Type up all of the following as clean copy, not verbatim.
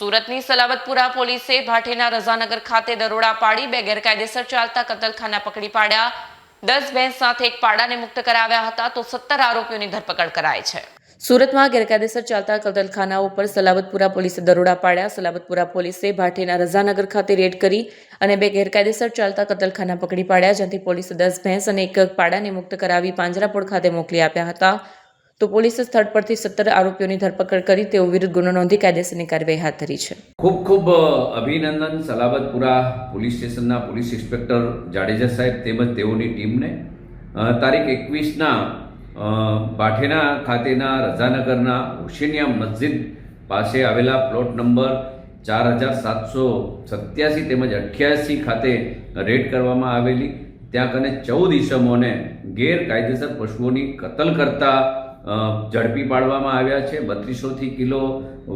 સુરતની સલાબતપુરા પોલીસે ભાટેના રઝાનગર ખાતે દરોડા પાડી બે ગેરકાયદેસર ચાલતા કતલખાના પકડી પાડ્યા। 10 ભેંસ સાથે એક પાડાને મુક્ત કરાવ્યા હતા તો 17 આરોપીઓની ધરપકડ કરાઈ છે। સુરતમાં ગેરકાયદેસર ચાલતા કતલખાનાઓ પર સલાબતપુરા પોલીસે દરોડા પાડ્યા। સલાબતપુરા પોલીસે ભાટેના રઝાનગર ખાતે રેડ કરી અને બે ગેરકાયદેસર ચાલતા કતલખાના પકડી પાડ્યા, જ્યાંથી પોલીસે 10 ભેંસ અને એક પાડાને મુક્ત કરાવી પાંજરાપોળ ખાતે મોકલી આપ્યા હતા। તો પોલીસે સ્થળ પરથી 17 આરોપીઓની ધરપકડ કરી તેઓ વિરુદ્ધ ગુનો નોંધી કાયદેસરની કાર્યવાહી હાથ ધરી છે। ખૂબ અભિનંદન સલાબતપુરા પોલીસ સ્ટેશનના પોલીસ ઇન્સ્પેક્ટર જાડેજા સાહેબ તેમજ તેઓની ટીમને। તારીખ 21ના ભાટેના ખાતેના રઝાનગરના હુસેનિયા મસ્જિદ પાસે આવેલા પ્લોટ નંબર 4787 તેમજ 88 ખાતે રેડ કરવામાં આવેલી। ત્યાં કને 14 ઈસમોને ગેરકાયદેસર પશુઓની કતલ કરતા ઝડપી પાડવામાં આવ્યા છે। 3200 કિલો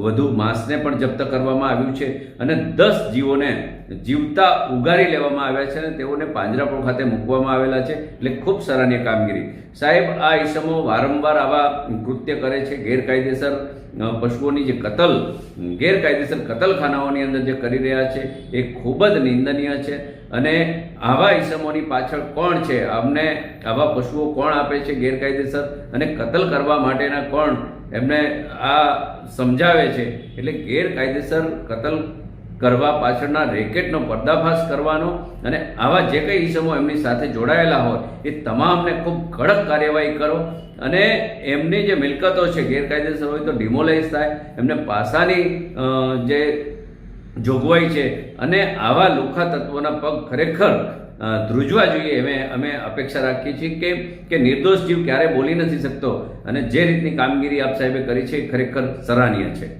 વધુ માંસને પણ જપ્ત કરવામાં આવ્યું છે અને 10 જીવોને જીવતા ઉગારી લેવામાં આવ્યા છે અને તેઓને પાંજરાપોળ ખાતે મૂકવામાં આવેલા છે। એટલે ખૂબ સરાહનીય કામગીરી સાહેબ। આ ઈસમો વારંવાર આવા કૃત્ય કરે છે, ગેરકાયદેસર પશુઓની જે ગેરકાયદેસર કતલખાનાઓની અંદર જે કરી રહ્યા છે એ ખૂબ જ નિંદનીય છે અને આવા ઈસમોની પાછળ કોણ છે, અમને આવા પશુઓ કોણ આપે છે ગેરકાયદેસર અને કતલ કરવા માટેના કોણ એમને આ સમજાવે છે। એટલે ગેરકાયદેસર કતલ કરવા પાછળના રેકેટનો પર્દાફાશ કરવાનો અને આવા જે કંઈ ઈસમો એમની સાથે જોડાયેલા હોય એ તમામને ખૂબ કડક કાર્યવાહી કરો અને એમની જે મિલકતો છે ગેરકાયદેસર હોય તો ડિમોલાઇઝ થાય, એમને પાસાની જે જોગવાઈ છે અને આવા લુખા તત્વોના પગ ખરેખર ધ્રુજવા જોઈએ અમે અપેક્ષા રાખીએ છીએ કે નિર્દોષ જીવ ક્યારે બોલી નથી શકતો અને જે રીતની કામગીરી આપ સાહેબે કરી છે એ ખરેખર સરાહનીય છે।